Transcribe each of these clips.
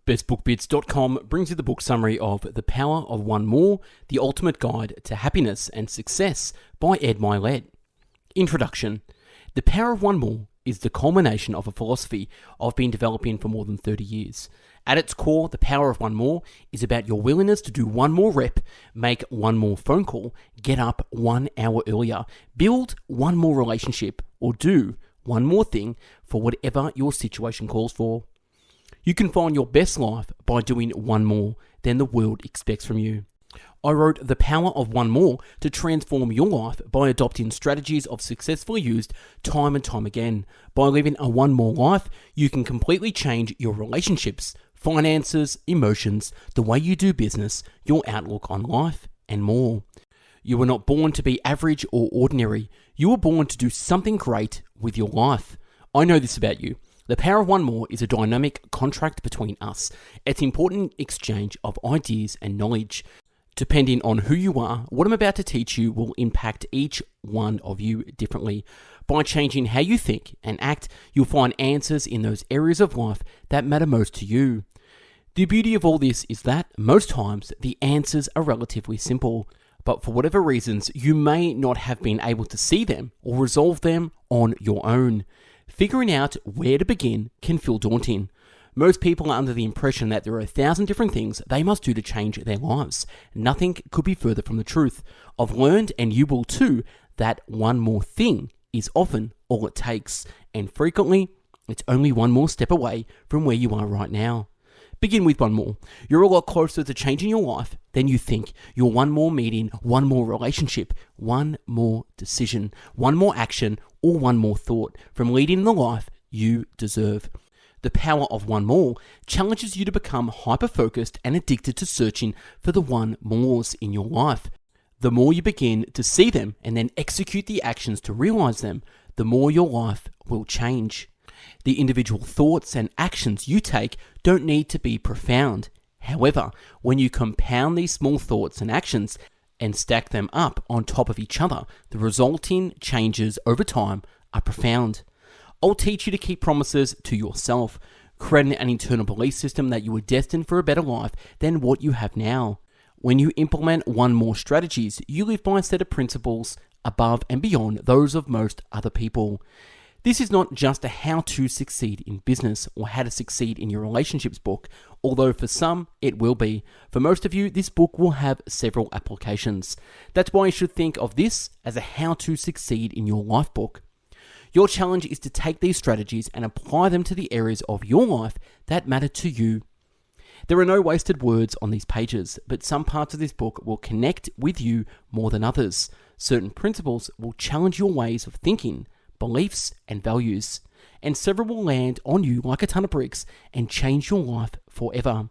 bestbookbits.com brings you the book summary of The Power of One More, The Ultimate Guide to Happiness and Success by Mylett. Introduction. The Power of One More is the culmination of a philosophy I've been developing for more than 30 years. At its core, the power of one more is about your willingness to do one more rep, make one more phone call, get up 1 hour earlier, build one more relationship, or do one more thing for whatever your situation calls for. You can find your best life by doing one more than the world expects from you. I wrote The Power of One More to transform your life by adopting strategies I've successfully used time and time again. By living a one more life, you can completely change your relationships, finances, emotions, the way you do business, your outlook on life, and more. You were not born to be average or ordinary. You were born to do something great with your life. I know this about you. The Power of One More is a dynamic contract between us. It's an important exchange of ideas and knowledge. Depending on who you are, what I'm about to teach you will impact each one of you differently. By changing how you think and act, you'll find answers in those areas of life that matter most to you. The beauty of all this is that most times the answers are relatively simple, but for whatever reasons, you may not have been able to see them or resolve them on your own. Figuring out where to begin can feel daunting. Most people are under the impression that there are 1,000 different things they must do to change their lives. Nothing could be further from the truth. I've learned, and you will too, that one more thing is often all it takes, and frequently, it's only one more step away from where you are right now. Begin with one more. You're a lot closer to changing your life than you think. You're one more meeting, one more relationship, one more decision, one more action, or one more thought from leading the life you deserve. The Power of One More challenges you to become hyper-focused and addicted to searching for the one mores in your life. The more you begin to see them and then execute the actions to realize them, the more your life will change. The individual thoughts and actions you take don't need to be profound. However, when you compound these small thoughts and actions and stack them up on top of each other, the resulting changes over time are profound. I'll teach you to keep promises to yourself, creating an internal belief system that you are destined for a better life than what you have now. When you implement one more strategies, you live by a set of principles above and beyond those of most other people. This is not just a how to succeed in business or how to succeed in your relationships book, although for some it will be. For most of you, this book will have several applications. That's why you should think of this as a how to succeed in your life book. Your challenge is to take these strategies and apply them to the areas of your life that matter to you. There are no wasted words on these pages, but some parts of this book will connect with you more than others. Certain principles will challenge your ways of thinking, beliefs, and values, and several will land on you like a ton of bricks and change your life forever.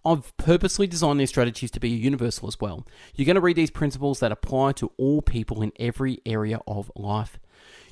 I've purposely designed these strategies to be universal as well. You're going to read these principles that apply to all people in every area of life.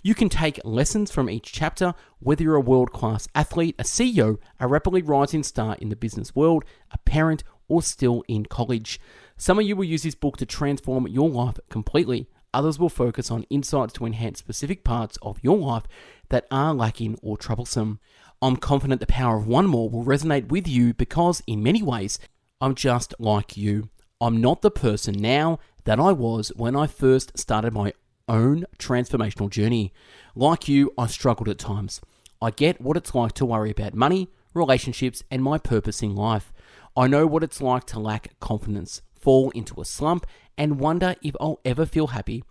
You can take lessons from each chapter, whether you're a world-class athlete, a CEO, a rapidly rising star in the business world, a parent, or still in college. Some of you will use this book to transform your life completely. Others will focus on insights to enhance specific parts of your life that are lacking or troublesome. I'm confident the power of one more will resonate with you because, in many ways, I'm just like you. I'm not the person now that I was when I first started my own transformational journey. Like you, I struggled at times. I get what it's like to worry about money, relationships, and my purpose in life. I know what it's like to lack confidence, fall into a slump, and wonder if I'll ever feel happy.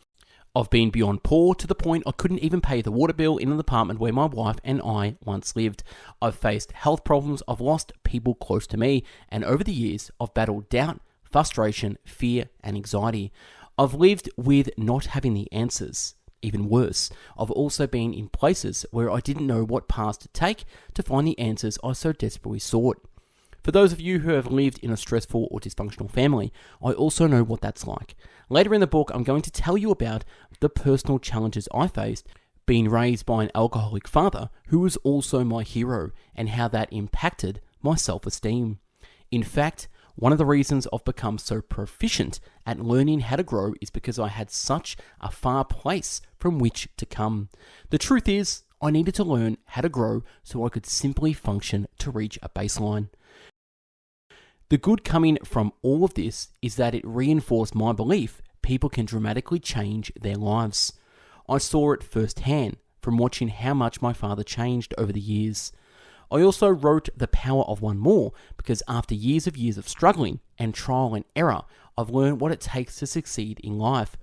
I've been beyond poor to the point I couldn't even pay the water bill in an apartment where my wife and I once lived. I've faced health problems, I've lost people close to me, and over the years, I've battled doubt, frustration, fear, and anxiety. I've lived with not having the answers. Even worse, I've also been in places where I didn't know what paths to take to find the answers I so desperately sought. For those of you who have lived in a stressful or dysfunctional family, I also know what that's like. Later in the book, I'm going to tell you about the personal challenges I faced being raised by an alcoholic father who was also my hero and how that impacted my self-esteem. In fact, one of the reasons I've become so proficient at learning how to grow is because I had such a far place from which to come. The truth is, I needed to learn how to grow so I could simply function to reach a baseline. The good coming from all of this is that it reinforced my belief people can dramatically change their lives. I saw it firsthand from watching how much my father changed over the years. I also wrote The Power of One More because after years of struggling and trial and error, I've learned what it takes to succeed in life.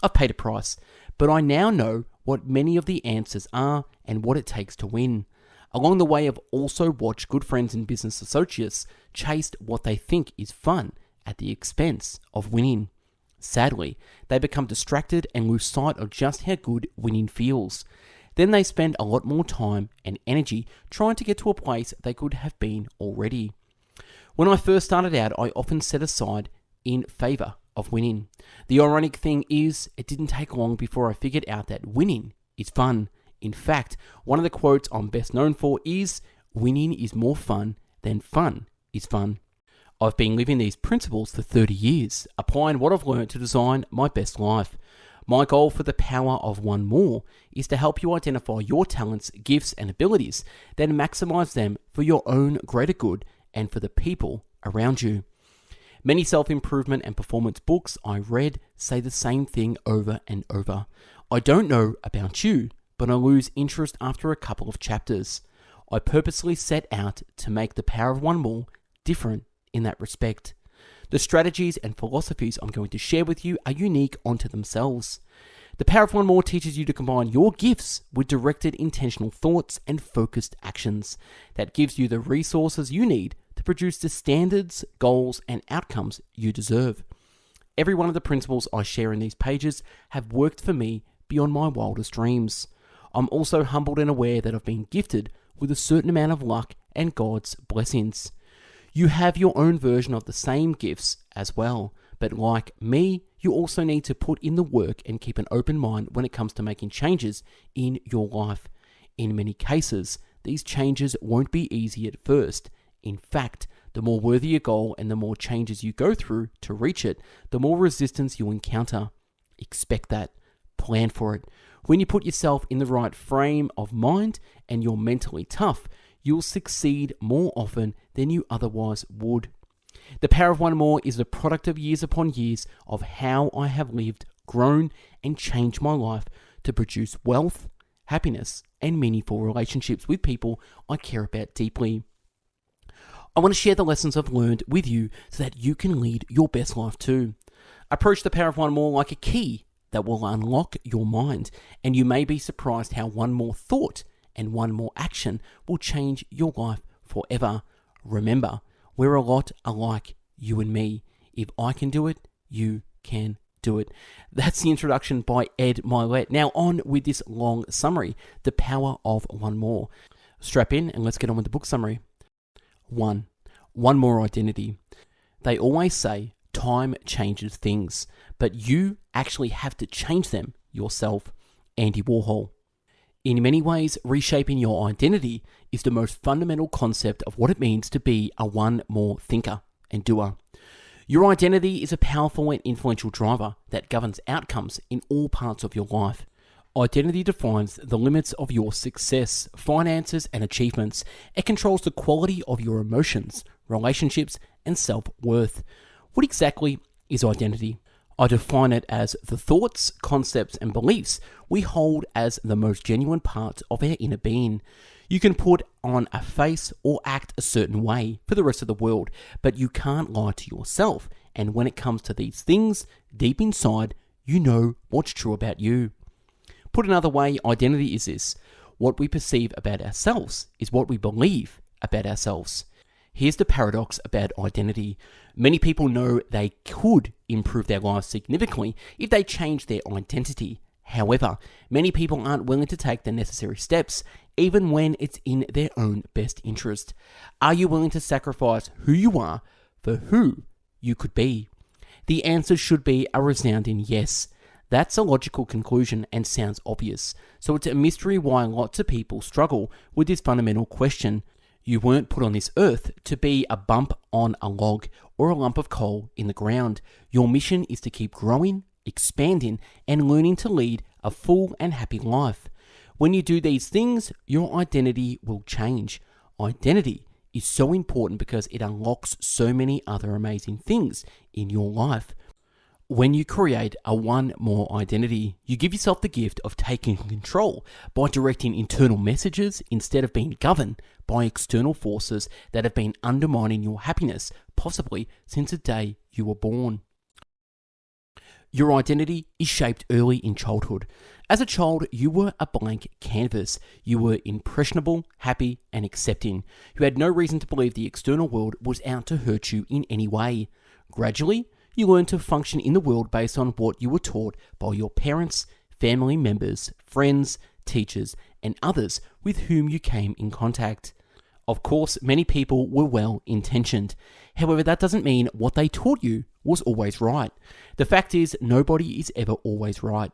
I've paid a price, but I now know what many of the answers are and what it takes to win. Along the way, I've also watched good friends and business associates chase what they think is fun at the expense of winning. Sadly, they become distracted and lose sight of just how good winning feels. Then they spend a lot more time and energy trying to get to a place they could have been already. When I first started out, I often set aside in favor of winning. The ironic thing is, it didn't take long before I figured out that winning is fun. In fact, one of the quotes I'm best known for is, "Winning is more fun than fun is fun." I've been living these principles for 30 years, applying what I've learned to design my best life. My goal for The Power of One More is to help you identify your talents, gifts, and abilities, then maximize them for your own greater good and for the people around you. Many self-improvement and performance books I read say the same thing over and over. I don't know about you, but I lose interest after a couple of chapters. I purposely set out to make The Power of One More different in that respect. The strategies and philosophies I'm going to share with you are unique unto themselves. The Power of One More teaches you to combine your gifts with directed intentional thoughts and focused actions. That gives you the resources you need to produce the standards, goals, and outcomes you deserve. Every one of the principles I share in these pages have worked for me beyond my wildest dreams. I'm also humbled and aware that I've been gifted with a certain amount of luck and God's blessings. You have your own version of the same gifts as well, but like me, you also need to put in the work and keep an open mind when it comes to making changes in your life. In many cases, these changes won't be easy at first. In fact, the more worthy your goal and the more changes you go through to reach it, the more resistance you'll encounter. Expect that. Plan for it. When you put yourself in the right frame of mind and you're mentally tough, you'll succeed more often than you otherwise would. The Power of One More is the product of years upon years of how I have lived, grown, and changed my life to produce wealth, happiness, and meaningful relationships with people I care about deeply. I want to share the lessons I've learned with you so that you can lead your best life too. Approach the Power of One More like a key that will unlock your mind, and you may be surprised how one more thought and one more action will change your life forever. Remember, we're a lot alike, you and me. If I can do it, you can do it. That's the introduction by Ed Mylett. Now on with this long summary, The Power of One More. Strap in and let's get on with the book summary. 1. One more identity. They always say time changes things, but you actually have to change them yourself. Andy Warhol. In many ways, reshaping your identity is the most fundamental concept of what it means to be a one more thinker and doer. Your identity is a powerful and influential driver that governs outcomes in all parts of your life. Identity defines the limits of your success, finances, and achievements. It controls the quality of your emotions, relationships, and self-worth. What exactly is identity? I define it as the thoughts, concepts, and beliefs we hold as the most genuine parts of our inner being. You can put on a face or act a certain way for the rest of the world, but you can't lie to yourself. And when it comes to these things, deep inside, you know what's true about you. Put another way, identity is this: what we perceive about ourselves is what we believe about ourselves. Here's the paradox about identity. Many people know they could improve their lives significantly if they change their identity. However, many people aren't willing to take the necessary steps, even when it's in their own best interest. Are you willing to sacrifice who you are for who you could be? The answer should be a resounding yes. That's a logical conclusion and sounds obvious, so it's a mystery why lots of people struggle with this fundamental question. You weren't put on this earth to be a bump on a log or a lump of coal in the ground. Your mission is to keep growing, expanding, and learning to lead a full and happy life. When you do these things, your identity will change. Identity is so important because it unlocks so many other amazing things in your life. When you create a one more identity, you give yourself the gift of taking control by directing internal messages instead of being governed by external forces that have been undermining your happiness, possibly since the day you were born. Your identity is shaped early in childhood. As a child, you were a blank canvas. You were impressionable, happy, and accepting. You had no reason to believe the external world was out to hurt you in any way. Gradually, you learned to function in the world based on what you were taught by your parents, family members, friends, teachers, and others with whom you came in contact. Of course, many people were well-intentioned. However, that doesn't mean what they taught you was always right. The fact is, nobody is ever always right.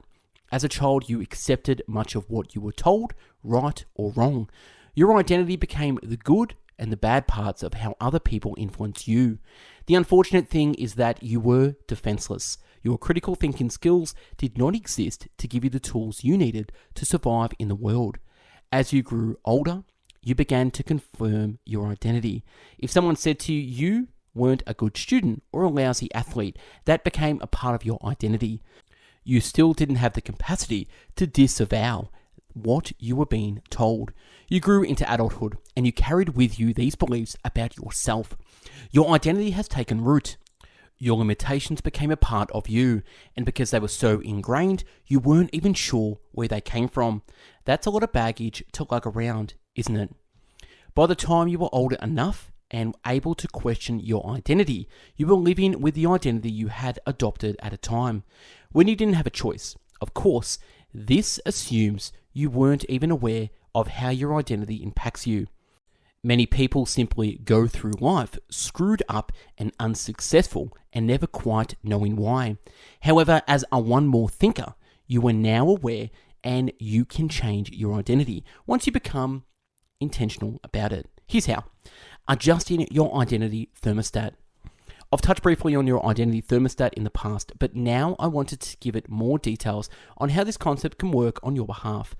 As a child, you accepted much of what you were told, right or wrong. Your identity became the good and the bad parts of how other people influence you. The unfortunate thing is that you were defenseless. Your critical thinking skills did not exist to give you the tools you needed to survive in the world. As you grew older, you began to confirm your identity. If someone said to you, you weren't a good student or a lousy athlete, that became a part of your identity. You still didn't have the capacity to disavow what you were being told. You grew into adulthood and you carried with you these beliefs about yourself. Your identity has taken root. Your limitations became a part of you, and because they were so ingrained, you weren't even sure where they came from. That's a lot of baggage to lug around, isn't it? By the time you were older enough and able to question your identity, you were living with the identity you had adopted at a time, when you didn't have a choice. Of course, this assumes you weren't even aware of how your identity impacts you. Many people simply go through life screwed up and unsuccessful and never quite knowing why. However, as a one more thinker, you are now aware and you can change your identity once you become intentional about it. Here's how. Adjusting your identity thermostat. I've touched briefly on your identity thermostat in the past, but now I wanted to give it more details on how this concept can work on your behalf.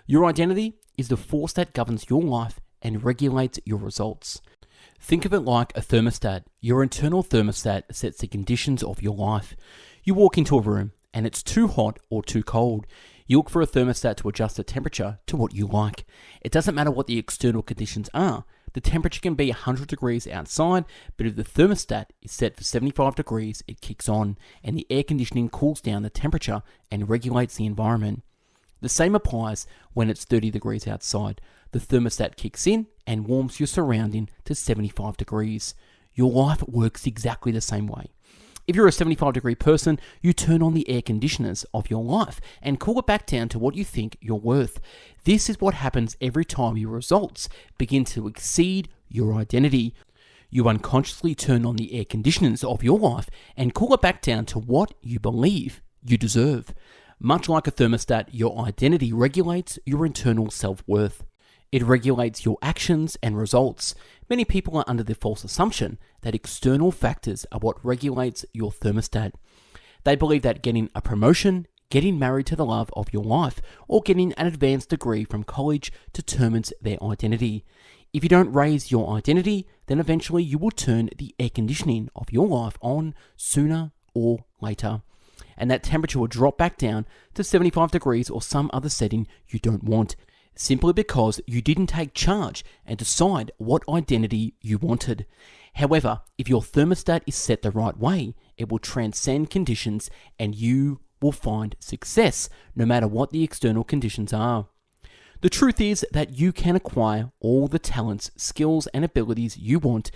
Your identity is the force that governs your life and regulates your results. Think of it like a thermostat. Your internal thermostat sets the conditions of your life. You walk into a room and it's too hot or too cold. You look for a thermostat to adjust the temperature to what you like. It doesn't matter what the external conditions are. The temperature can be 100 degrees outside, but if the thermostat is set for 75 degrees, it kicks on, and the air conditioning cools down the temperature and regulates the environment. The same applies when it's 30 degrees outside. The thermostat kicks in and warms your surrounding to 75 degrees. Your life works exactly the same way. If you're a 75-degree person, you turn on the air conditioners of your life and cool it back down to what you think you're worth. This is what happens every time your results begin to exceed your identity. You unconsciously turn on the air conditioners of your life and cool it back down to what you believe you deserve. Much like a thermostat, your identity regulates your internal self-worth. It regulates your actions and results. Many people are under the false assumption that external factors are what regulates your thermostat. They believe that getting a promotion, getting married to the love of your life, or getting an advanced degree from college determines their identity. If you don't raise your identity, then eventually you will turn the air conditioning of your life on sooner or later. And that temperature will drop back down to 75 degrees or some other setting you don't want, simply because you didn't take charge and decide what identity you wanted. However, if your thermostat is set the right way, it will transcend conditions and you will find success no matter what the external conditions are. The truth is that you can acquire all the talents, skills, and abilities you want,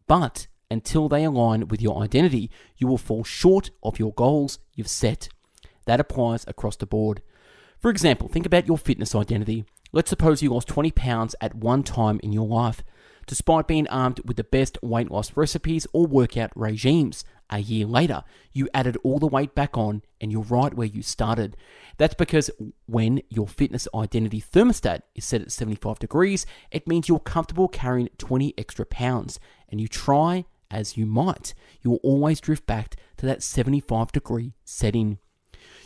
but until they align with your identity, you will fall short of your goals you've set. That applies across the board. For example, think about your fitness identity. Let's suppose you lost 20 pounds at one time in your life. Despite being armed with the best weight loss recipes or workout regimes, a year later, you added all the weight back on and you're right where you started. That's because when your fitness identity thermostat is set at 75 degrees, it means you're comfortable carrying 20 extra pounds. And you try as you might, you will always drift back to that 75 degree setting.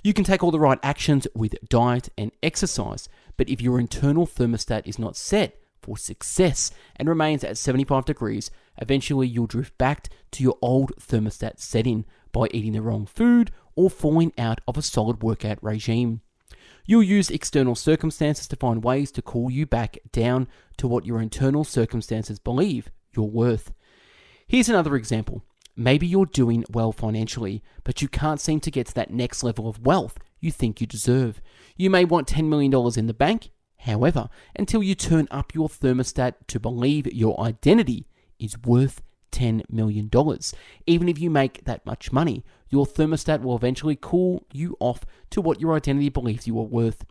You can take all the right actions with diet and exercise, but if your internal thermostat is not set for success and remains at 75 degrees, eventually you'll drift back to your old thermostat setting by eating the wrong food or falling out of a solid workout regime. You'll use external circumstances to find ways to cool you back down to what your internal circumstances believe you're worth. Here's another example. Maybe you're doing well financially, but you can't seem to get to that next level of wealth you think you deserve. You may want $10 million in the bank, however, until you turn up your thermostat to believe your identity is worth $10 million. Even if you make that much money, your thermostat will eventually cool you off to what your identity believes you are worth.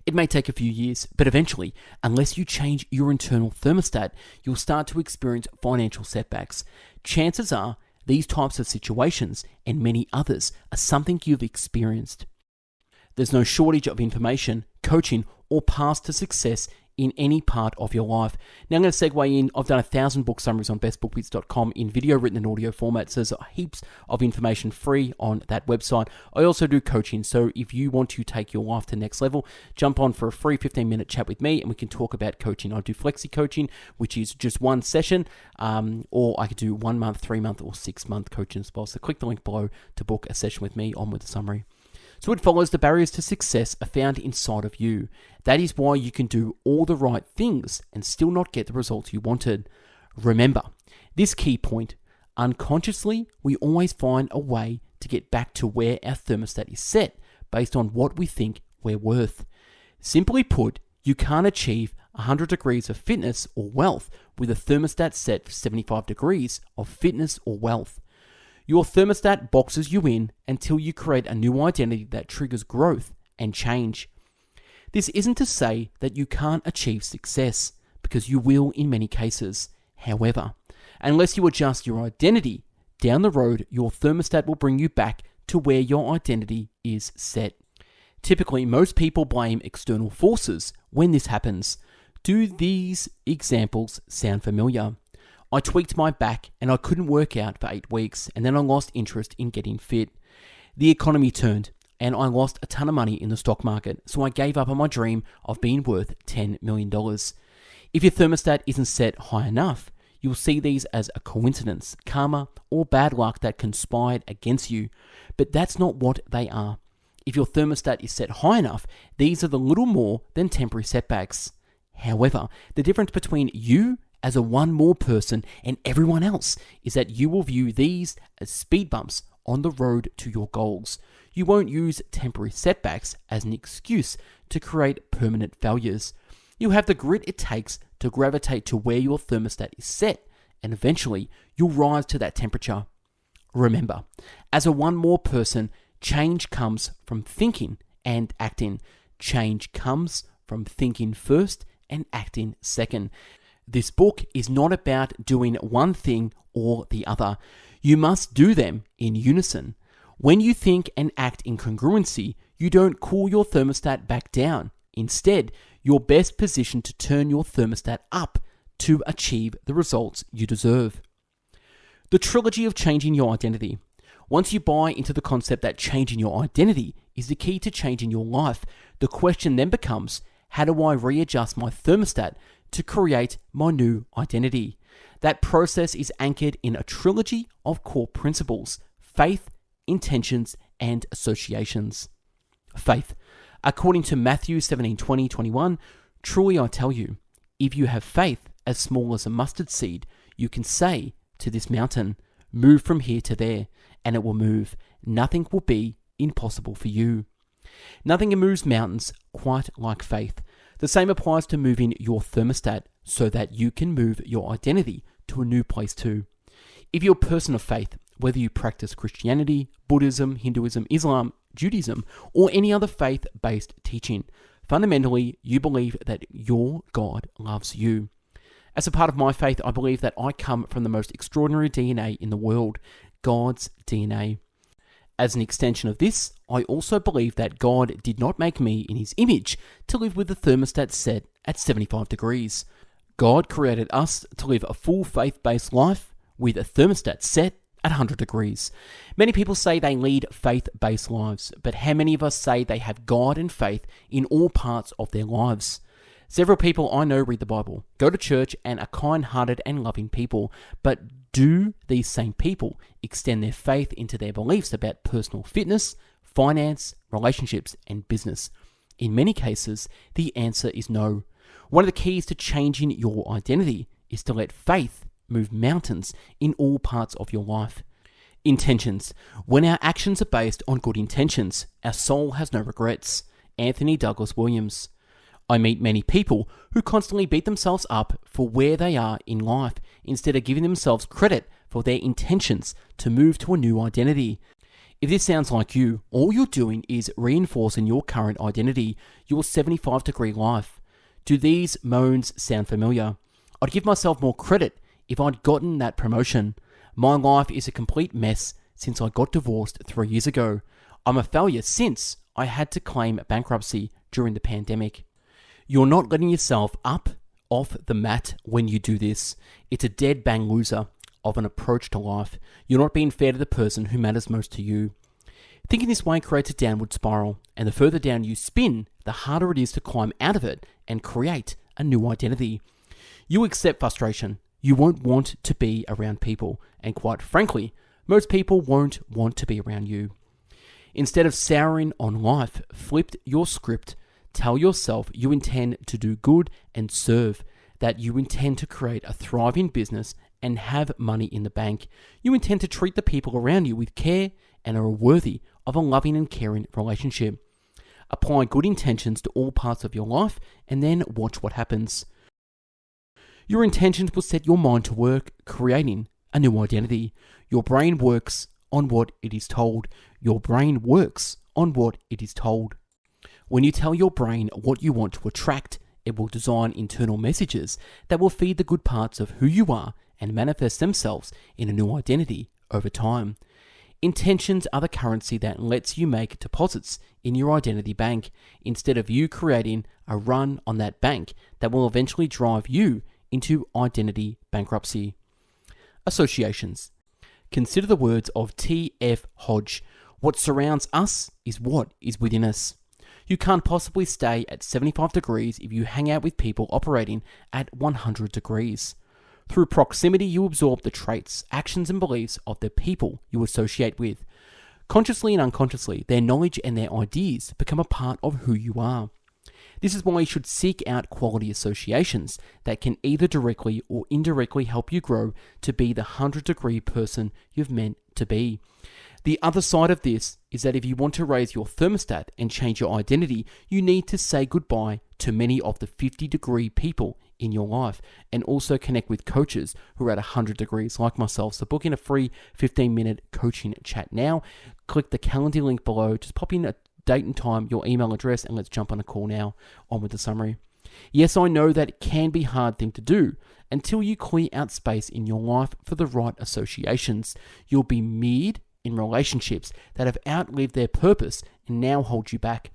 It may take a few years, but eventually, unless you change your internal thermostat, you'll start to experience financial setbacks. Chances are these types of situations and many others are something you've experienced. There's no shortage of information, coaching, or paths to success in any part of your life. Now I'm going to segue in. I've done 1,000 book summaries on bestbookbits.com in video, written, and audio formats. There's heaps of information free on that website. I also do coaching, so if you want to take your life to the next level, jump on for a free 15-minute chat with me and we can talk about coaching. I do flexi coaching, which is just one session, or I could do 1 month, 3 month, or 6 month coaching as well. So click the link below to book a session with me. On with the summary. So it follows the barriers to success are found inside of you. That is why you can do all the right things and still not get the results you wanted. Remember, this key point, unconsciously, we always find a way to get back to where our thermostat is set based on what we think we're worth. Simply put, you can't achieve 100 degrees of fitness or wealth with a thermostat set for 75 degrees of fitness or wealth. Your thermostat boxes you in until you create a new identity that triggers growth and change. This isn't to say that you can't achieve success, because you will in many cases. However, unless you adjust your identity, down the road your thermostat will bring you back to where your identity is set. Typically, most people blame external forces when this happens. Do these examples sound familiar? I tweaked my back and I couldn't work out for 8 weeks, and then I lost interest in getting fit. The economy turned and I lost a ton of money in the stock market, so I gave up on my dream of being worth $10 million. If your thermostat isn't set high enough, you'll see these as a coincidence, karma, or bad luck that conspired against you, but that's not what they are. If your thermostat is set high enough, these are the little more than temporary setbacks. However, the difference between you as a one more person and everyone else is that you will view these as speed bumps on the road to your goals. You won't use temporary setbacks as an excuse to create permanent failures. You'll have the grit it takes to gravitate to where your thermostat is set, and eventually you'll rise to that temperature. Remember, as a one more person, change comes from thinking and acting. Change comes from thinking first and acting second. This book is not about doing one thing or the other. You must do them in unison. When you think and act in congruency, you don't cool your thermostat back down. Instead, you're best positioned to turn your thermostat up to achieve the results you deserve. The trilogy of changing your identity. Once you buy into the concept that changing your identity is the key to changing your life, the question then becomes, how do I readjust my thermostat to create my new identity? That process is anchored in a trilogy of core principles: faith, intentions, and associations. Faith. According to Matthew 17:20-21, truly I tell you, if you have faith as small as a mustard seed, you can say to this mountain, move from here to there, and it will move. Nothing will be impossible for you. Nothing moves mountains quite like faith. The same applies to moving your thermostat so that you can move your identity to a new place too. If you're a person of faith, whether you practice Christianity, Buddhism, Hinduism, Islam, Judaism, or any other faith-based teaching, fundamentally you believe that your God loves you. As a part of my faith, I believe that I come from the most extraordinary DNA in the world, God's DNA. As an extension of this, I also believe that God did not make me in his image to live with the thermostat set at 75 degrees. God created us to live a full faith-based life with a thermostat set at 100 degrees. Many people say they lead faith-based lives, but how many of us say they have God and faith in all parts of their lives? Several people I know read the Bible, go to church, and are kind-hearted and loving people, but do these same people extend their faith into their beliefs about personal fitness, finance, relationships, and business? In many cases, the answer is no. One of the keys to changing your identity is to let faith move mountains in all parts of your life. Intentions. When our actions are based on good intentions, our soul has no regrets. Anthony Douglas Williams. I meet many people who constantly beat themselves up for where they are in life instead of giving themselves credit for their intentions to move to a new identity. If this sounds like you, all you're doing is reinforcing your current identity, your 75-degree life. Do these moans sound familiar? I'd give myself more credit if I'd gotten that promotion. My life is a complete mess since I got divorced 3 years ago. I'm a failure since I had to claim bankruptcy during the pandemic. You're not letting yourself up off the mat when you do this. It's a dead bang loser of an approach to life. You're not being fair to the person who matters most to you. Thinking this way creates a downward spiral, and the further down you spin, the harder it is to climb out of it and create a new identity. You accept frustration. You won't want to be around people, and quite frankly, most people won't want to be around you. Instead of souring on life, flip your script. Tell yourself you intend to do good and serve, that you intend to create a thriving business and have money in the bank. You intend to treat the people around you with care and are worthy of a loving and caring relationship. Apply good intentions to all parts of your life and then watch what happens. Your intentions will set your mind to work creating a new identity. Your brain works on what it is told. Your brain works on what it is told. When you tell your brain what you want to attract, it will design internal messages that will feed the good parts of who you are and manifest themselves in a new identity over time. Intentions are the currency that lets you make deposits in your identity bank instead of you creating a run on that bank that will eventually drive you into identity bankruptcy. Associations. Consider the words of T.F. Hodge. What surrounds us is what is within us. You can't possibly stay at 75 degrees if you hang out with people operating at 100 degrees. Through proximity, you absorb the traits, actions, and beliefs of the people you associate with. Consciously and unconsciously, their knowledge and their ideas become a part of who you are. This is why you should seek out quality associations that can either directly or indirectly help you grow to be the 100-degree person you've meant to be. The other side of this is that if you want to raise your thermostat and change your identity, you need to say goodbye to many of the 50-degree people in your life and also connect with coaches who are at 100 degrees like myself. So book in a free 15-minute coaching chat now. Click the calendar link below. Just pop in a date and time, your email address, and let's jump on a call now. On with the summary. Yes, I know that it can be a hard thing to do until you clear out space in your life for the right associations. You'll be mired in relationships that have outlived their purpose and now hold you back.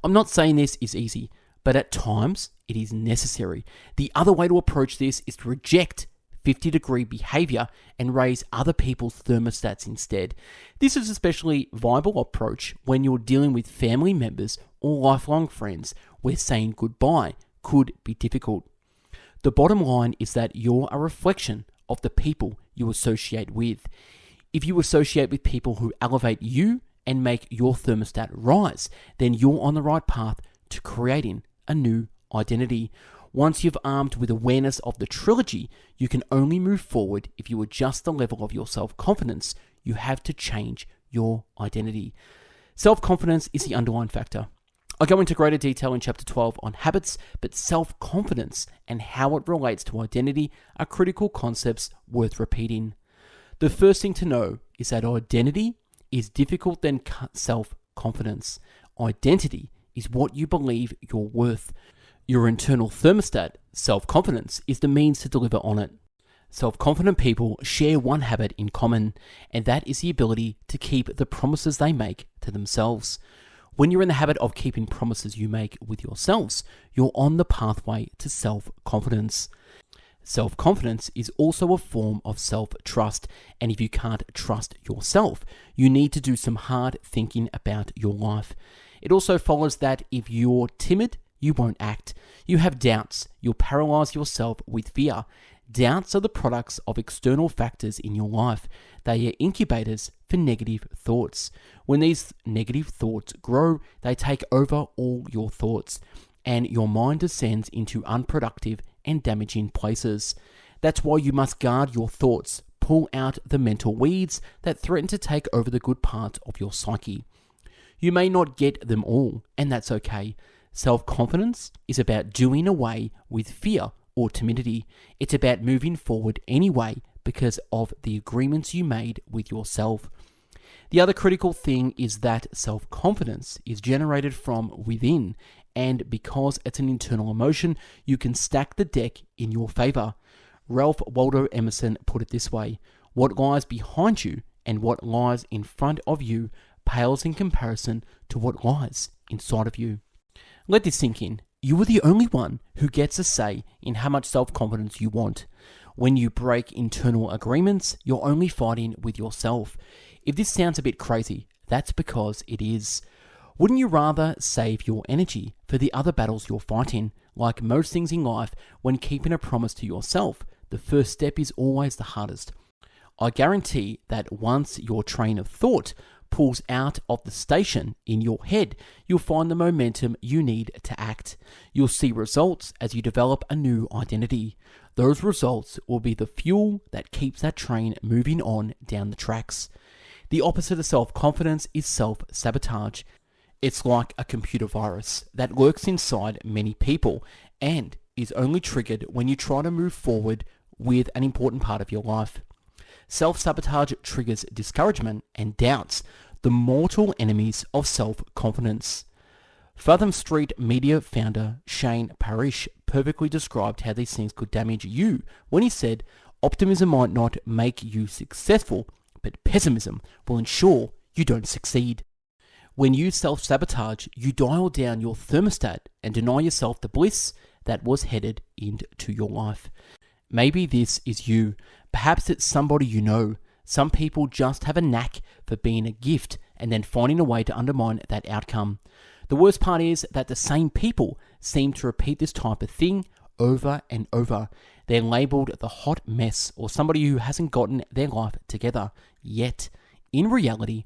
I'm not saying this is easy, but at times it is necessary. The other way to approach this is to reject 50-degree behavior and raise other people's thermostats instead. This is especially viable approach when you're dealing with family members or lifelong friends where saying goodbye could be difficult. The bottom line is that you're a reflection of the people you associate with. If you associate with people who elevate you and make your thermostat rise, then you're on the right path to creating a new identity. Once you've armed with awareness of the trilogy, you can only move forward if you adjust the level of your self-confidence. You have to change your identity. Self-confidence is the underlying factor. I go into greater detail in chapter 12 on habits, but self-confidence and how it relates to identity are critical concepts worth repeating. The first thing to know is that identity is difficult than self-confidence. Identity is what you believe you're worth. Your internal thermostat, self-confidence, is the means to deliver on it. Self-confident people share one habit in common, and that is the ability to keep the promises they make to themselves. When you're in the habit of keeping promises you make with yourselves, you're on the pathway to self-confidence. Self-confidence is also a form of self-trust, and if you can't trust yourself, you need to do some hard thinking about your life. It also follows that if you're timid, you won't act. You have doubts. You'll paralyze yourself with fear. Doubts are the products of external factors in your life. They are incubators for negative thoughts. When these negative thoughts grow, they take over all your thoughts, and your mind descends into unproductive and damaging places. That's why you must guard your thoughts. Pull out the mental weeds that threaten to take over the good parts of your psyche. You may not get them all, and that's okay. Self-confidence is about doing away with fear or timidity. It's about moving forward anyway because of the agreements you made with yourself. The other critical thing is that self-confidence is generated from within, and because it's an internal emotion, you can stack the deck in your favor. Ralph Waldo Emerson put it this way: what lies behind you and what lies in front of you pales in comparison to what lies inside of you. Let this sink in. You are the only one who gets a say in how much self-confidence you want. When you break internal agreements, you're only fighting with yourself. If this sounds a bit crazy, that's because it is. Wouldn't you rather save your energy for the other battles you're fighting? Like most things in life, when keeping a promise to yourself, the first step is always the hardest. I guarantee that once your train of thought pulls out of the station in your head, you'll find the momentum you need to act. You'll see results as you develop a new identity. Those results will be the fuel that keeps that train moving on down the tracks. The opposite of self-confidence is self-sabotage. It's like a computer virus that lurks inside many people and is only triggered when you try to move forward with an important part of your life. Self-sabotage triggers discouragement and doubts, the mortal enemies of self-confidence. Fathom Street Media founder Shane Parrish perfectly described how these things could damage you when he said, optimism might not make you successful, but pessimism will ensure you don't succeed. When you self-sabotage, you dial down your thermostat and deny yourself the bliss that was headed into your life. Maybe this is you. Perhaps it's somebody you know. Some people just have a knack for being a gift and then finding a way to undermine that outcome. The worst part is that the same people seem to repeat this type of thing over and over. They're labeled the hot mess or somebody who hasn't gotten their life together yet. In reality,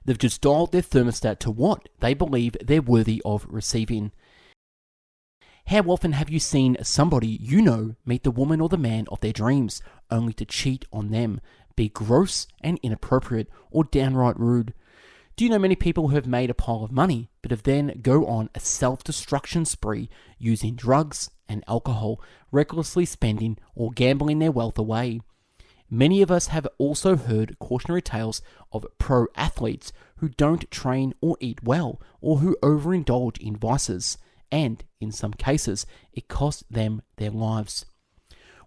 they've just dialed their thermostat to what they believe they're worthy of receiving. How often have you seen somebody you know meet the woman or the man of their dreams, only to cheat on them, be gross and inappropriate, or downright rude? Do you know many people who have made a pile of money, but have then go on a self-destruction spree using drugs and alcohol, recklessly spending or gambling their wealth away? Many of us have also heard cautionary tales of pro athletes who don't train or eat well, or who overindulge in vices, and in some cases, it costs them their lives.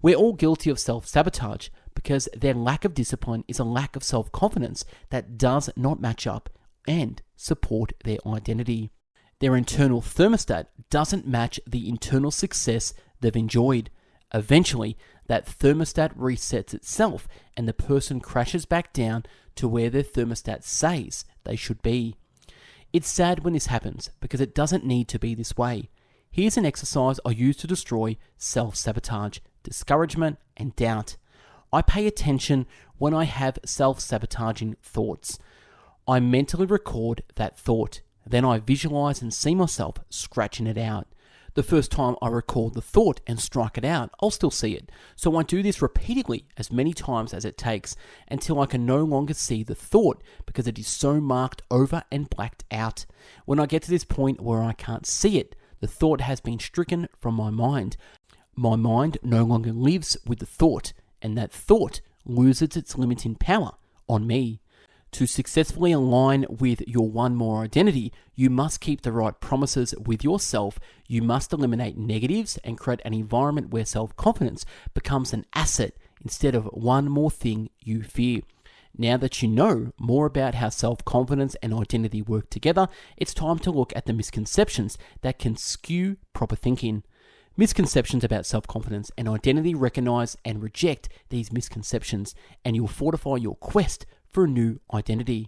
We're all guilty of self-sabotage because their lack of discipline is a lack of self-confidence that does not match up and support their identity. Their internal thermostat doesn't match the internal success they've enjoyed. Eventually, that thermostat resets itself and the person crashes back down to where their thermostat says they should be. It's sad when this happens because it doesn't need to be this way. Here's an exercise I use to destroy self-sabotage, discouragement, and doubt. I pay attention when I have self-sabotaging thoughts. I mentally record that thought. Then I visualize and see myself scratching it out. The first time I record the thought and strike it out, I'll still see it. So I do this repeatedly as many times as it takes until I can no longer see the thought because it is so marked over and blacked out. When I get to this point where I can't see it, the thought has been stricken from my mind. My mind no longer lives with the thought, and that thought loses its limiting power on me. To successfully align with your one more identity, you must keep the right promises with yourself. You must eliminate negatives and create an environment where self-confidence becomes an asset instead of one more thing you fear. Now that you know more about how self-confidence and identity work together, it's time to look at the misconceptions that can skew proper thinking. Misconceptions about self-confidence and identity recognize and reject these misconceptions, and you'll fortify your quest for a new identity.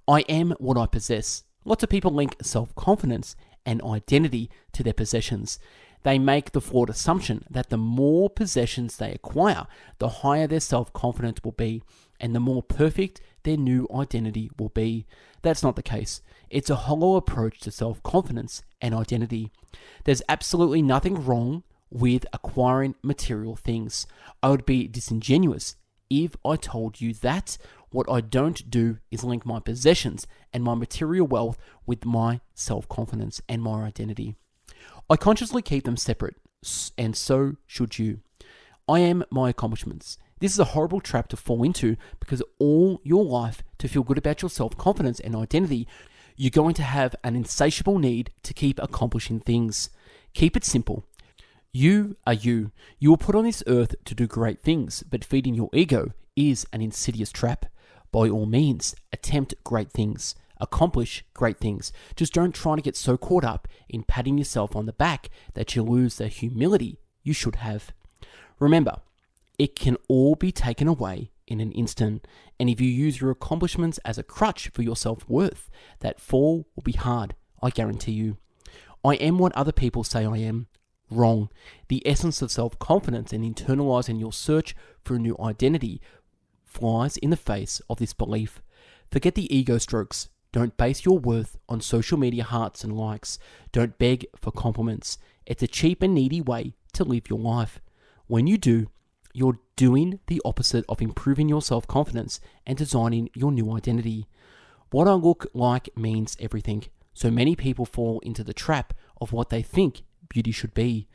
I am what I possess. Lots of people link self-confidence and identity to their possessions. They make the flawed assumption that the more possessions they acquire, the higher their self-confidence will be, and the more perfect their new identity will be. That's not the case. It's a hollow approach to self-confidence and identity. There's absolutely nothing wrong with acquiring material things. I would be disingenuous if I told you that. What I don't do is link my possessions and my material wealth with my self-confidence and my identity. I consciously keep them separate, and so should you. I am my accomplishments. This is a horrible trap to fall into because all your life, to feel good about your self-confidence and identity, you're going to have an insatiable need to keep accomplishing things. Keep it simple. You are you. You were put on this earth to do great things, but feeding your ego is an insidious trap. By all means, attempt great things. Accomplish great things. Just don't try to get so caught up in patting yourself on the back that you lose the humility you should have. Remember, it can all be taken away in an instant, and if you use your accomplishments as a crutch for your self-worth, that fall will be hard, I guarantee you. I am what other people say I am. Wrong. The essence of self-confidence and internalizing your search for a new identity flies in the face of this belief. Forget the ego strokes. Don't base your worth on social media hearts and likes. Don't beg for compliments. It's a cheap and needy way to live your life. When you do, you're doing the opposite of improving your self-confidence and designing your new identity. What I look like means everything. So many people fall into the trap of what they think beauty should be.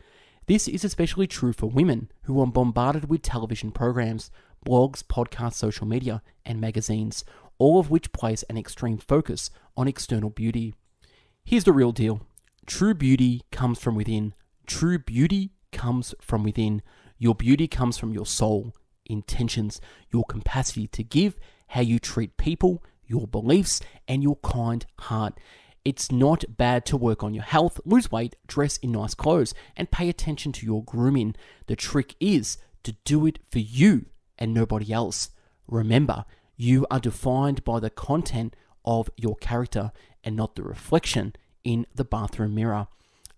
This is especially true for women who are bombarded with television programs, blogs, podcasts, social media, and magazines, all of which place an extreme focus on external beauty. Here's the real deal. True beauty comes from within. True beauty comes from within. Your beauty comes from your soul, intentions, your capacity to give, how you treat people, your beliefs, and your kind heart. It's not bad to work on your health, lose weight, dress in nice clothes, and pay attention to your grooming. The trick is to do it for you and nobody else. Remember, you are defined by the content of your character and not the reflection in the bathroom mirror.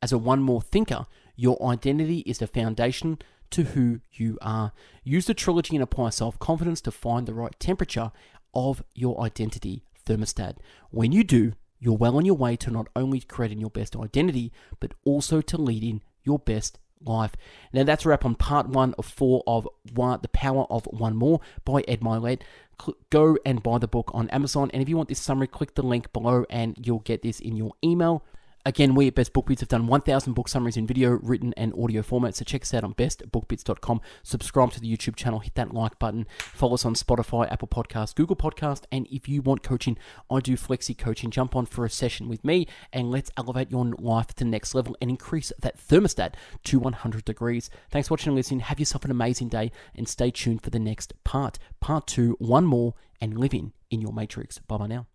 As a one more thinker, your identity is the foundation to who you are. Use the Trilogy and apply self-confidence to find the right temperature of your identity thermostat. When you do, you're well on your way to not only creating your best identity, but also to leading your best life. Now that's a wrap on part 1 of 4 of The Power of One More by Ed Mylett. Go and buy the book on Amazon. And if you want this summary, click the link below and you'll get this in your email. Again, we at Best Book Bits have done 1,000 book summaries in video, written, and audio format, so check us out on bestbookbits.com. Subscribe to the YouTube channel, hit that like button, follow us on Spotify, Apple Podcasts, Google Podcasts, and if you want coaching, I do Flexi Coaching. Jump on for a session with me, and let's elevate your life to the next level and increase that thermostat to 100 degrees. Thanks for watching and listening. Have yourself an amazing day, and stay tuned for the next part 2, one more, and living in your matrix. Bye-bye now.